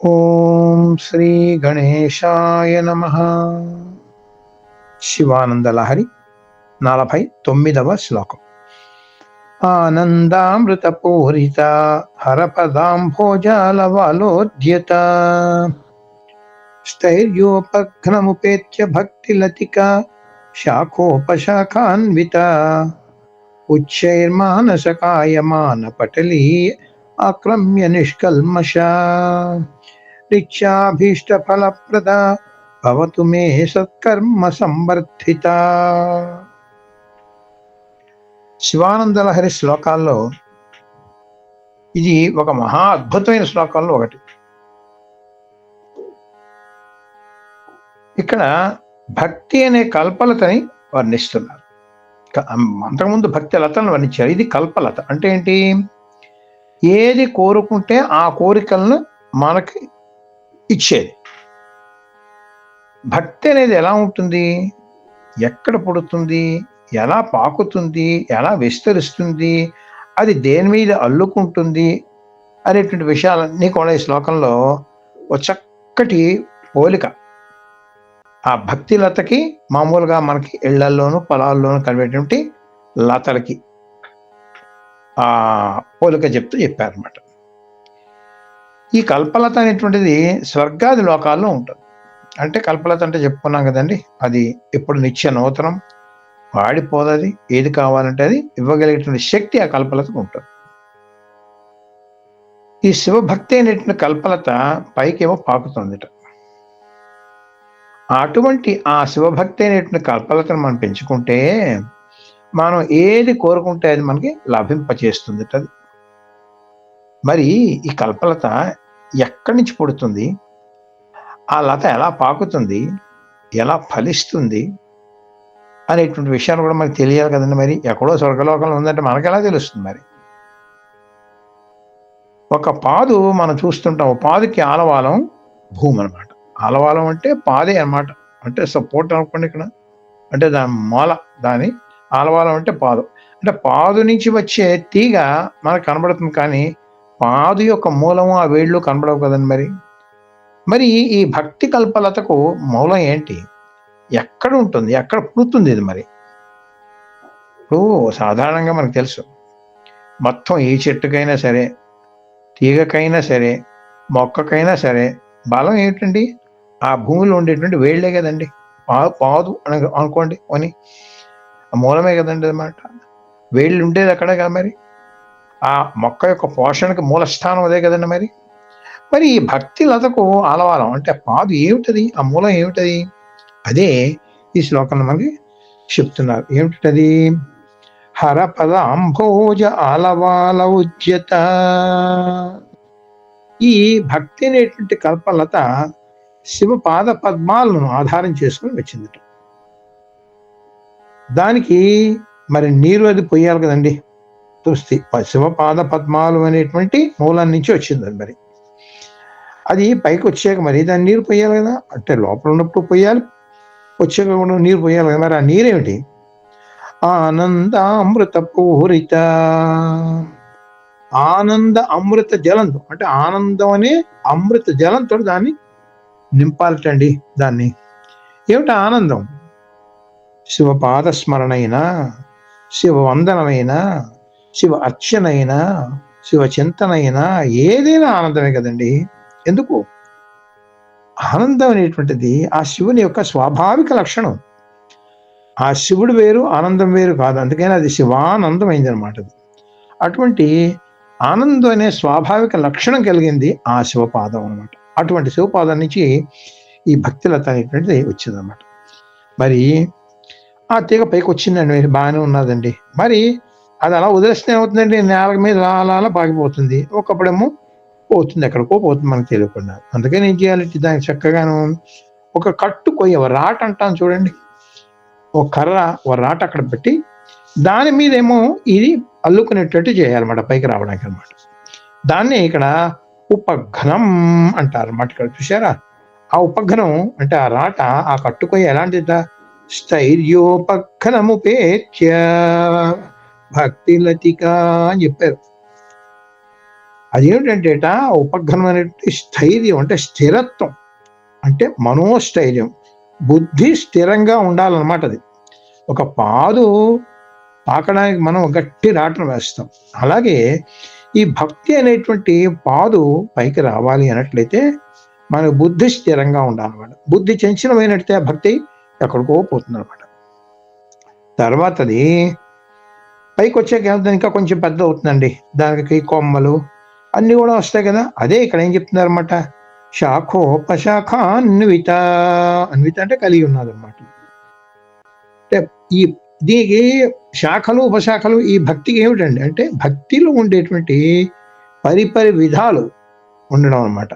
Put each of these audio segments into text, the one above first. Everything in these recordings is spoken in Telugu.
ఓం శ్రీ గణేశాయ నమః. శివానంద లహరి 49వ శ్లోకం. ఆనందామృతపూరిత హరపదాంభోజాలవాలోద్యత స్థైర్యోపఘ్నముపేత్య భక్తిలతిక శాఖోపశాఖాన్విత ఉచ్చైర్మానసకాయమానపటలీ ఆక్రమ్య నిష్కల్మష ఇచ్ఛాభీష్టఫలప్రద భవతు మే సత్కర్మ సంవర్ధిత. శివానందలహరి శ్లోకాల్లో ఇది ఒక మహా అద్భుతమైన శ్లోకాల్లో ఒకటి. ఇక్కడ భక్తి అనే కల్పలతని వర్ణిస్తున్నారు. అంతకుముందు భక్తి లతను వర్ణించారు. ఇది కల్పలత అంటే ఏంటి? ఏది కోరుకుంటే ఆ కోరికలను మనకి ఇచ్చేది. భక్తి అనేది ఎలా ఉంటుంది, ఎక్కడ పుడుతుంది, ఎలా పాకుతుంది, ఎలా విస్తరిస్తుంది, అది దేని మీద అల్లుకుంటుంది అనేటువంటి విషయాలన్నీ కూడా ఈ శ్లోకంలో ఒక చక్కటి పోలిక ఆ భక్తి లతకి మామూలుగా మనకి ఇళ్లల్లోనూ పొలాల్లోనూ కలిపేటువంటి లతలకి ఆ పోలిక చెప్పారన్నమాట. ఈ కల్పలత అనేటువంటిది స్వర్గాది లోకాల్లో ఉంటుంది. అంటే కల్పలత అంటే చెప్పుకున్నాం కదండి, అది ఎప్పుడు నిత్య నూతనం, వాడిపోదది, ఏది కావాలంటే అది ఇవ్వగలిగేటువంటి శక్తి ఆ కల్పలతకు ఉంటుంది. ఈ శివభక్తి అనేటువంటి కల్పలత పైకేమో పాకుతుందిట. అటువంటి ఆ శివభక్తి అనేటువంటి కల్పలతను మనం పెంచుకుంటే మనం ఏది కోరుకుంటే అది మనకి లభింపచేస్తుంది. అది మరి ఈ కల్పలత ఎక్కడి నుంచి పుడుతుంది, ఆ లత ఎలా పాకుతుంది, ఎలా ఫలిస్తుంది అనేటువంటి విషయాలు కూడా మనకు తెలియాలి కదండి. మరి ఎక్కడో స్వర్గలోకంలో ఉందంటే మనకు ఎలా తెలుస్తుంది? మరి ఒక పాదు మనం చూస్తుంటాం, పాదుకి ఆలవాలం భూమి అనమాట. ఆలవాలం అంటే పాదే అనమాట, అంటే సపోర్ట్ అనుకోండి ఇక్కడ, అంటే దాని మూల, దాని ఆలవాలం అంటే పాదు. అంటే పాదు నుంచి వచ్చే తీగ మనకు కనబడుతుంది, కానీ పాదు యొక్క మూలము ఆ వేళ్ళు కనబడవు కదండి. మరి ఈ భక్తి కల్పలతకు మూలం ఏంటి, ఎక్కడ ఉంటుంది, ఎక్కడ పుడుతుంది ఇది? మరి ఇప్పుడు సాధారణంగా మనకు తెలుసు, మొత్తం ఏ చెట్టుకైనా సరే, తీగకైనా సరే, మొక్కకైనా సరే బలం ఏంటండి? ఆ భూమిలో ఉండేటువంటి వేళ్లే కదండి. పాదు అని అనుకోండి, అని మూలమే కదండి అన్నమాట. వేళ్ళు ఉండేది అక్కడే కదా. మరి ఆ మొక్క యొక్క పోషణకి మూల స్థానం అదే కదండి. మరి ఈ భక్తి లతకు ఆలవాలం అంటే పాదు ఏమిటది, ఆ మూలం ఏమిటది? అదే ఈ శ్లోకంలో మనకి చెప్తున్నారు. ఏమిటది? హరపద అంభోజ ఆలవాల ఉద్యత. ఈ భక్తి అనేటువంటి కల్పలత శివ పాద పద్మాలను ఆధారం చేసుకుని వచ్చిందట. దానికి మరి నీరు అది పొయ్యాలి కదండి. తుస్తి శివపాద పద్మాలు అనేటువంటి మూలం నుంచి వచ్చిందండి. మరి అది పైకి వచ్చాక మరి దాన్ని నీరు పొయ్యాలి కదా. అంటే లోపల ఉన్నప్పుడు పొయ్యాలి, వచ్చాక కూడా నీరు పొయ్యాలి కదా. మరి ఆ నీరేమిటి? ఆనందామృత పూరిత, ఆనంద అమృత జలంతో, అంటే ఆనందం అనే అమృత జలంతో దాన్ని నింపాలటండి. దాన్ని ఏమిటి ఆనందం? శివపాద స్మరణైనా, శివ వందనమైనా, శివ అర్చనైనా, శివ చింతనైనా ఏదైనా ఆనందమే కదండి. ఎందుకు? ఆనందం అనేటువంటిది ఆ శివుని యొక్క స్వాభావిక లక్షణం. ఆ శివుడు వేరు, ఆనందం వేరు కాదు. అందుకని అది శివానందం అయింది అనమాట. అటువంటి ఆనందం అనే స్వాభావిక లక్షణం కలిగింది ఆ శివపాదం అనమాట. అటువంటి శివపాదం నుంచి ఈ భక్తిలత అనేటువంటిది వచ్చిందన్నమాట. మరి ఆ తీగ పైకి వచ్చిందండి, బాగానే ఉన్నదండి. మరి అది అలా వదిలేస్తే ఏమవుతుందండి? నేల మీద అలా పాకిపోతుంది. ఒకప్పుడేమో పోతుంది, ఎక్కడికో పోతుంది మనకు తెలియకుండా. అందుకని ఏం చేయాలి? దానికి చక్కగాను ఒక కట్టు కొయ్య, రాట అంటాను చూడండి, ఒక కర్ర, ఒక రాట అక్కడ పెట్టి దాని మీదేమో ఇది అల్లుకునేటట్టు చేయాలన్నమాట, పైకి రావడానికి అనమాట. దాన్ని ఇక్కడ ఉపఘ్నం అంటారు అన్నమాట. ఇక్కడ చూసారా? ఆ ఉపఘ్నం అంటే ఆ రాట, ఆ కట్టుకొయ్య ఎలాంటిద? స్థైర్యోపఘ్నముపేత్య భక్తి లతిక అని చెప్పారు. అదేమిటంటేట ఉపగ్రహం అనేటువంటి స్థైర్యం అంటే స్థిరత్వం, అంటే మనోస్థైర్యం, బుద్ధి స్థిరంగా ఉండాలన్నమాట. అది ఒక పాదు పాకడానికి మనం గట్టి రాటం వేస్తాం. అలాగే ఈ భక్తి అనేటువంటి పాదు పైకి రావాలి అన్నట్లయితే మన బుద్ధి స్థిరంగా ఉండాలన్నమాట. బుద్ధి చంచలమైనట్టే ఆ భక్తి ఎక్కడికో పోతుంది అనమాట. తర్వాతది పైకి వచ్చాక ఏమవుతుంది, ఇంకా కొంచెం పెద్ద అవుతుందండి. దానికి కొమ్మలు అన్నీ కూడా వస్తాయి కదా. అదే ఇక్కడ ఏం చెప్తున్నారు అనమాట, శాఖోపశాఖ అన్విత. అన్విత అంటే కలిగి ఉన్నది అనమాట. అంటే ఈ దీనికి శాఖలు ఉపశాఖలు ఈ భక్తికి ఏమిటండి అంటే భక్తిలో ఉండేటువంటి పరిపరి విధాలు ఉండడం అనమాట.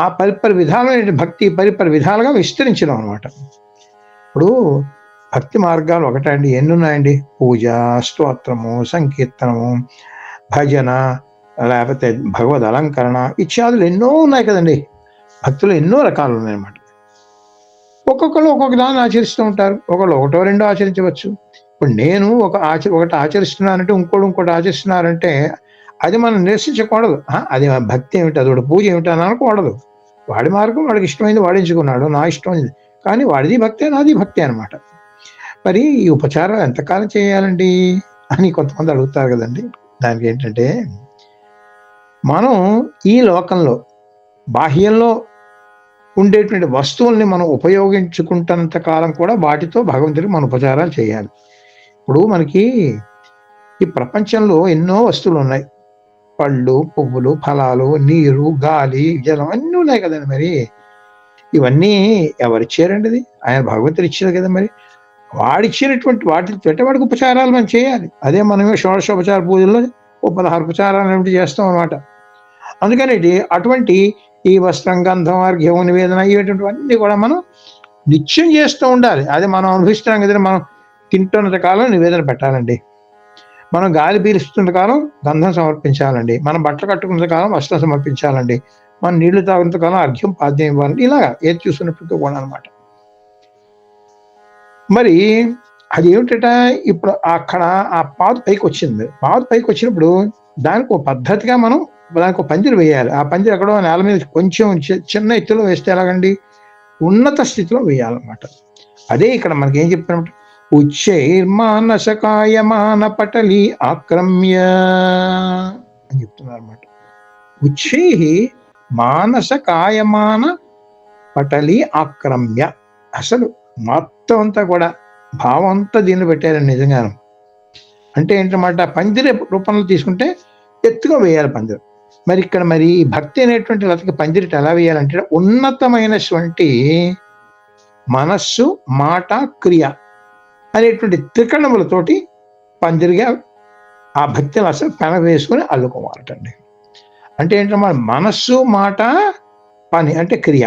ఆ పరిపరి విధాలైన భక్తి పరిపరి విధాలుగా విస్తరించడం అనమాట. ఇప్పుడు భక్తి మార్గాలు ఒకటండి, ఎన్ని ఉన్నాయండి? పూజ, స్తోత్రము, సంకీర్తనము, భజన, లేకపోతే భగవద్ అలంకరణ ఇత్యాదులు ఎన్నో ఉన్నాయి కదండి. భక్తులు ఎన్నో రకాలు ఉన్నాయన్నమాట. ఒక్కొక్కరు ఒక్కొక్క దాన్ని ఆచరిస్తూ ఉంటారు. ఒకళ్ళు ఒకటో రెండో ఆచరించవచ్చు. ఇప్పుడు నేను ఒకటి ఆచరిస్తున్నానంటే ఇంకోటి ఆచరిస్తున్నారంటే అది మనం నిరసించకూడదు. అది భక్తి ఏమిటి, అది పూజ ఏమిటి అని అనకూడదు. వాడి మార్గం వాడికి ఇష్టమైంది వాడు ఎంచుకున్నాడు, నా ఇష్టమైంది. కానీ వాడిది భక్తే, నాది భక్తి అనమాట. మరి ఈ ఉపచారం ఎంతకాలం చేయాలండి అని కొంతమంది అడుగుతారు కదండి. దానికి ఏంటంటే మనం ఈ లోకంలో బాహ్యంలో ఉండేటువంటి వస్తువుల్ని మనం ఉపయోగించుకుంటున్నంత కాలం కూడా వాటితో భగవంతుడికి మన ఉపచారాలు చేయాలి. ఇప్పుడు మనకి ఈ ప్రపంచంలో ఎన్నో వస్తువులు ఉన్నాయి. పళ్ళు, పువ్వులు, ఫలాలు, నీరు, గాలి, జలం అన్నీ ఉన్నాయి కదండి. మరి ఇవన్నీ ఎవరిచ్చారండి? అది ఆయన భగవంతుడు ఇచ్చారు కదా. మరి వాడిచ్చినటువంటి వాటితో వాడికి ఉపచారాలు మనం చేయాలి. అదే మనమే షోడశోపచార పూజల్లో 16 ఉపచారాలు ఏమిటి చేస్తాం అనమాట. అందుకని అటువంటి ఈ వస్త్రం, గంధం, అర్ఘ్యం, నివేదన ఇటువంటివన్నీ కూడా మనం నిత్యం చేస్తూ ఉండాలి. అది మనం అనుభవిస్తున్నాం కదా. మనం తింటున్నంత కాలం నివేదన పెట్టాలండి. మనం గాలి పీలుస్తున్న కాలం గంధం సమర్పించాలండి. మనం బట్టలు కట్టుకున్న కాలం వస్త్రం సమర్పించాలండి. మనం నీళ్లు తాగుతున్న కాలం అర్ఘ్యం, పాద్యం ఇవ్వాలండి. ఇలాగా ఏది చూస్తున్నప్పుడు కూడా అనమాట. మరి అది ఏమిటట, ఇప్పుడు అక్కడ ఆ పాదు పైకి వచ్చింది. పాదు పైకి వచ్చినప్పుడు దానికి ఒక పద్ధతిగా మనం దానికి ఒక పందిరి వేయాలి. ఆ పందిరి ఎక్కడో నేల మీద కొంచెం చిన్న ఎత్తులో వేస్తే ఎలాగండి, ఉన్నత స్థితిలో వేయాలన్నమాట. అదే ఇక్కడ మనకి ఏం చెప్తున్నట్టు, ఉచ్చైర్మానసకాయమాన పటలి ఆక్రమ్య అని చెప్తున్నారు అనమాట. ఉచ్చై మానస కాయమాన పటలి ఆక్రమ్య. అసలు మొత్తం అంతా కూడా భావం అంతా దీన్ని పెట్టారండి నిజంగాను. అంటే ఏంటన్నమాట, పందిరి రూపంలో తీసుకుంటే ఎత్తుగా వేయాలి పందిరి. మరి ఇక్కడ మరి భక్తి అనేటువంటి లతకి పందిరిట ఎలా వేయాలంటే ఉన్నతమైనటువంటి మనస్సు, మాట, క్రియ అనేటువంటి త్రికరణములతోటి పందిరిగా ఆ భక్తి లస పెన వేసుకొని అల్లుకోవాలటండి. అంటే ఏంటన్నమాట, మనస్సు, మాట, పని అంటే క్రియ,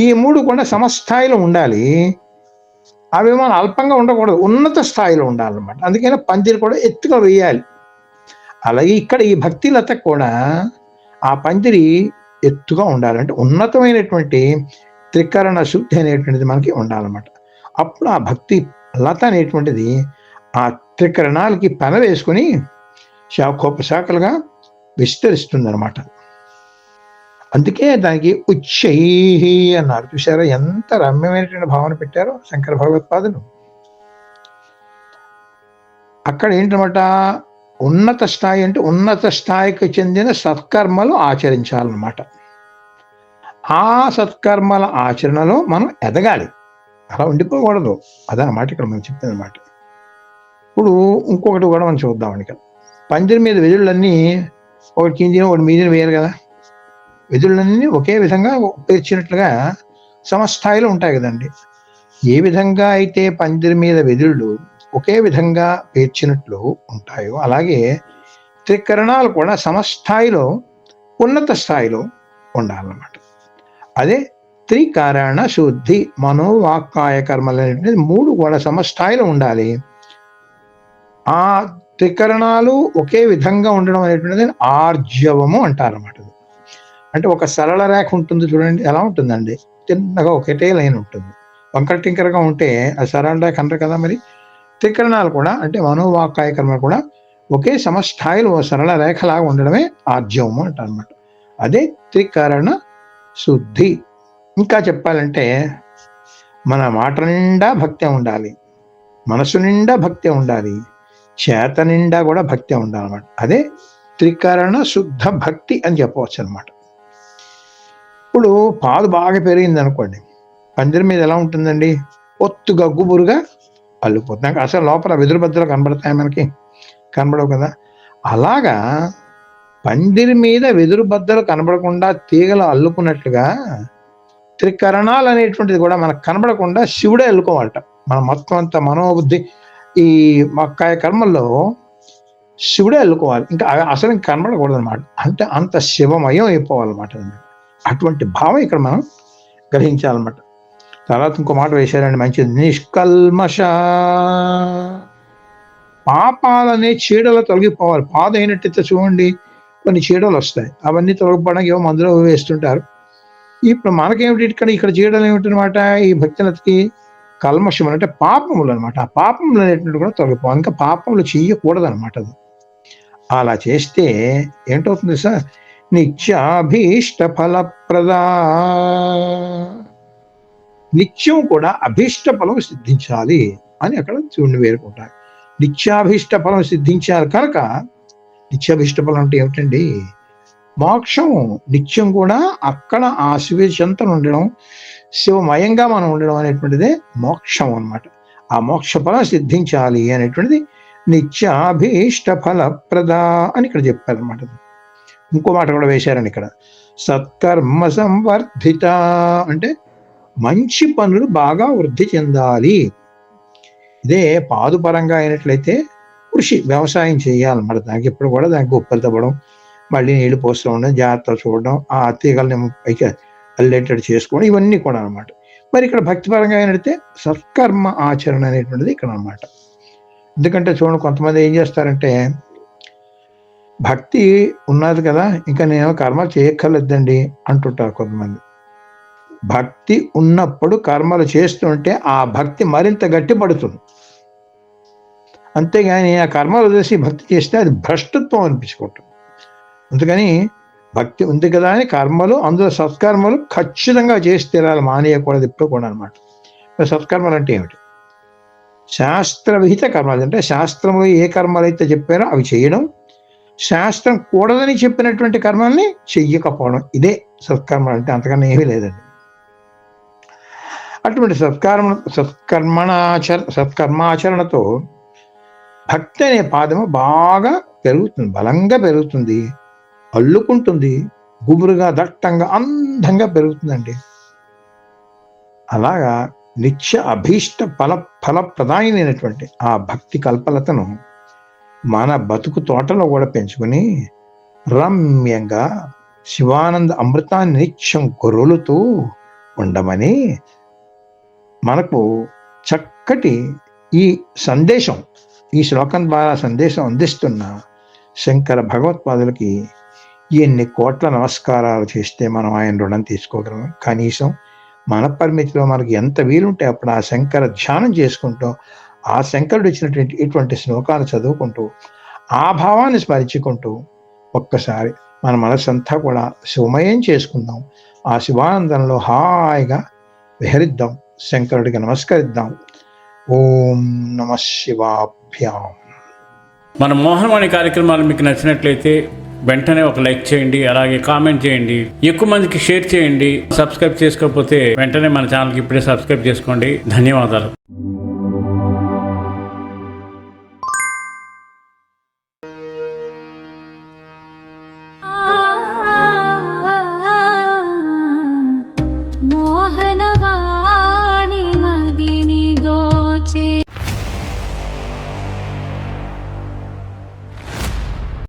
ఈ మూడు కూడా సమస్థాయిలో ఉండాలి. అవి మనం అల్పంగా ఉండకూడదు, ఉన్నత స్థాయిలో ఉండాలన్నమాట. అందుకని పందిరి కూడా ఎత్తుగా వేయాలి. అలాగే ఇక్కడ ఈ భక్తి లత కూడా ఆ పందిరి ఎత్తుగా ఉండాలంటే ఉన్నతమైనటువంటి త్రికరణ శుద్ధి అనేటువంటిది మనకి ఉండాలన్నమాట. అప్పుడు ఆ భక్తి లత అనేటువంటిది ఆ త్రికరణాలకి పెన వేసుకుని శాఖోపశాఖలుగా విస్తరిస్తుంది అనమాట. అందుకే దానికి ఉచ్చై అన్నారు. చూసారా ఎంత రమ్యమైనటువంటి భావన పెట్టారో శంకర భగవత్పాదులు. అక్కడ ఏంటన్నమాట, ఉన్నత స్థాయి అంటే ఉన్నత స్థాయికి చెందిన సత్కర్మలు ఆచరించాలన్నమాట. ఆ సత్కర్మల ఆచరణలో మనం ఎదగాలి, అలా ఉండిపోకూడదు. అదనమాట ఇక్కడ మనం చెప్తుంది అనమాట. ఇప్పుడు ఇంకొకటి కూడా మనం చూద్దామండి. ఇక్కడ పందిరి మీద వెదుళ్ళన్నీ ఒకటి కిందిన ఒకటి మీదిన వేయాలి కదా. వెదుళ్ళన్నీ ఒకే విధంగా పేర్చినట్లుగా సమస్థాయిలో ఉంటాయి కదండి. ఏ విధంగా అయితే పందిరి మీద వెదుళ్ళు ఒకే విధంగా పేర్చినట్లు ఉంటాయో అలాగే త్రికరణాలు కూడా సమస్థాయిలో ఉన్నత స్థాయిలో ఉండాలన్నమాట. అదే త్రికారణ శుద్ధి, మనోవాక్కాయ కర్మలు అనేటువంటి మూడు కూడా సమస్థాయిలో ఉండాలి. ఆ త్రికరణాలు ఒకే విధంగా ఉండడం అనేటువంటిది ఆర్జవము అంటారన్నమాట. అంటే ఒక సరళ రేఖ ఉంటుంది చూడండి, ఎలా ఉంటుందండి, చిన్నగా ఒకటే లైన్ ఉంటుంది. వంకర టింకరగా ఉంటే అది సరళ రేఖ అంటారు కదా. మరి త్రికరణాలు కూడా అంటే మనోవాక్కాయ కర్మలు కూడా ఒకే సమస్థాయిలో సరళ రేఖలాగా ఉండడమే ఆర్జవము అంటారు అనమాట. అదే త్రికరణ శుద్ధి. ఇంకా చెప్పాలంటే మన మాట నిండా భక్తి ఉండాలి, మనసు నిండా భక్తి ఉండాలి, చేత నిండా కూడా భక్తి ఉండాలన్నమాట. అదే త్రికరణ శుద్ధ భక్తి అని చెప్పవచ్చు అనమాట. ఇప్పుడు పాలు బాగా పెరిగింది అనుకోండి, పందిరి మీద ఎలా ఉంటుందండి? ఒత్తు గగ్గుబురుగా అల్లిపోతుంది. నాకు అసలు లోపల వెదురు బద్దలు కనబడతాయి, మనకి కనబడవు కదా. అలాగా పందిరి మీద వెదురు బద్దలు కనబడకుండా తీగలు అల్లుకున్నట్లుగా త్రికరణాలు అనేటువంటిది కూడా మనకు కనబడకుండా శివుడే అల్లుకోవాలట. మన మొత్తం అంత మనోబుద్ధి ఈ మక్కాయ కర్మల్లో శివుడే అల్లుకోవాలి, ఇంకా అసలు ఇంక కనబడకూడదు అనమాట. అంటే అంత శివమయం అయిపోవాలన్నమాట. అటువంటి భావం ఇక్కడ మనం గ్రహించాలన్నమాట. తర్వాత ఇంకో మాట వేశారండి మంచిది, నిష్కల్మష. పాపాలనే చీడలు తొలగిపోవాలి. పాద అయినట్టయితే చూడండి కొన్ని చీడలు వస్తాయి, అవన్నీ తొలగిపోవడానికి ఏమో మందులో వేస్తుంటారు. ఇప్పుడు మనకేమిటి ఇక్కడ చీడలు ఏమిటనమాట? ఈ భక్తులకి కల్మషం అంటే పాపములు అనమాట. ఆ పాపములు అనేటువంటి కూడా తొలగిపోవాలి, ఇంకా పాపములు చెయ్యకూడదు అనమాట. అది అలా చేస్తే ఏంటవుతుంది సార్? నిత్యాభీష్ట ఫలప్రదా. నిత్యం కూడా అభీష్ట ఫలం సిద్ధించాలి అని అక్కడ చూడండి వేరుకుంటారు. నిత్యాభీష్ట ఫలం సిద్ధించాలి కనుక, నిత్యాభీష్ట ఫలం అంటే ఏమిటండి? మోక్షం. నిత్యం కూడా అక్కడ ఆ శివ చెంతన ఉండడం, శివమయంగా మనం ఉండడం అనేటువంటిదే మోక్షం అన్నమాట. ఆ మోక్ష ఫలం సిద్ధించాలి అనేటువంటిది నిత్యాభీష్ట ఫలప్రద అని ఇక్కడ చెప్పారనమాట. ఇంకో మాట కూడా వేశారని ఇక్కడ, సత్కర్మ సంవర్ధిత అంటే మంచి పనులు బాగా వృద్ధి చెందాలి. ఇదే పాదుపరంగా అయినట్లయితే కృషి, వ్యవసాయం చేయాలన్నమాట. దానికి ఎప్పుడు కూడా దానికి ఉప్పలు తవ్వడం, మళ్ళీ నీళ్లు పోస్తూ ఉండడం, జాగ్రత్తలు చూడడం, ఆ తీగల్ని పైకి అల్లేటట్టు చేసుకోవడం, ఇవన్నీ కూడా అనమాట. మరి ఇక్కడ భక్తిపరంగా అయినట్లయితే సత్కర్మ ఆచరణ అనేటువంటిది ఇక్కడ అనమాట. ఎందుకంటే చూడండి, కొంతమంది ఏం చేస్తారంటే భక్తి ఉన్నది కదా, ఇంకా నేను కర్మలు చేయక్కర్లేదండి అంటుంటారు కొంతమంది. భక్తి ఉన్నప్పుడు కర్మలు చేస్తుంటే ఆ భక్తి మరింత గట్టిపడుతుంది. అంతేగాని ఆ కర్మలు వదిలేసి భక్తి చేస్తే అది భ్రష్టత్వం అనిపించుకుంటుంది. అందుకని భక్తి ఉంది కదా అని కర్మలు, అందులో సత్కర్మలు ఖచ్చితంగా చేసి తీరాలి, మానేయకూడదు ఎప్పుడు కూడా అనమాట. సత్కర్మలు అంటే ఏమిటి? శాస్త్ర విహిత కర్మలు అంటే శాస్త్రములు ఏ కర్మలు అయితే చెప్పారో అవి చేయడం, శాస్త్రం కూడదని చెప్పినటువంటి కర్మల్ని చెయ్యకపోవడం, ఇదే సత్కర్మలు అంటే. అంతకన్నా ఏమీ లేదండి. అటువంటి సత్కర్మాచరణతో భక్తి అనే పాదము బాగా పెరుగుతుంది, బలంగా పెరుగుతుంది, అల్లుకుంటుంది, గుబురుగా దట్టంగా అందంగా పెరుగుతుందండి. అలాగా నిత్య అభీష్ట ఫలప్రదాయమైనటువంటి ఆ భక్తి కల్పలతను మన బతుకు తోటలో కూడా పెంచుకుని రమ్యంగా శివానంద అమృతాన్ని నిత్యం కొరులుతూ ఉండమని మనకు చక్కటి ఈ సందేశం, ఈ శ్లోకం ద్వారా సందేశం అందిస్తున్న శంకర భగవత్పాదులకి ఎన్ని కోట్ల నమస్కారాలు చేస్తే మనం ఆయన రుణం తీసుకోగలం. కనీసం మన పరిమితిలో మనకి ఎంత వీలుంటే అప్పుడు ఆ శంకర ధ్యానం చేసుకుంటూ, ఆ శంకరుడు ఇచ్చినటువంటి ఇటువంటి శ్లోకాలు చదువుకుంటూ, ఆ భావాన్ని స్మరించుకుంటూ ఒక్కసారి మన మనసంతా కూడా శివమయం చేసుకుందాం. ఆ శివానందంలో హాయిగా విహరిద్దాం, శంకరుడికి నమస్కరిద్దాం. ఓం నమ శివాభ్యాం. మన మోహనవాణి కార్యక్రమాలు మీకు నచ్చినట్లయితే వెంటనే ఒక లైక్ చేయండి, అలాగే కామెంట్ చేయండి, ఎక్కువ మందికి షేర్ చేయండి. సబ్స్క్రైబ్ చేసుకోకపోతే వెంటనే మన ఛానల్కి ఇప్పుడే సబ్స్క్రైబ్ చేసుకోండి. ధన్యవాదాలు.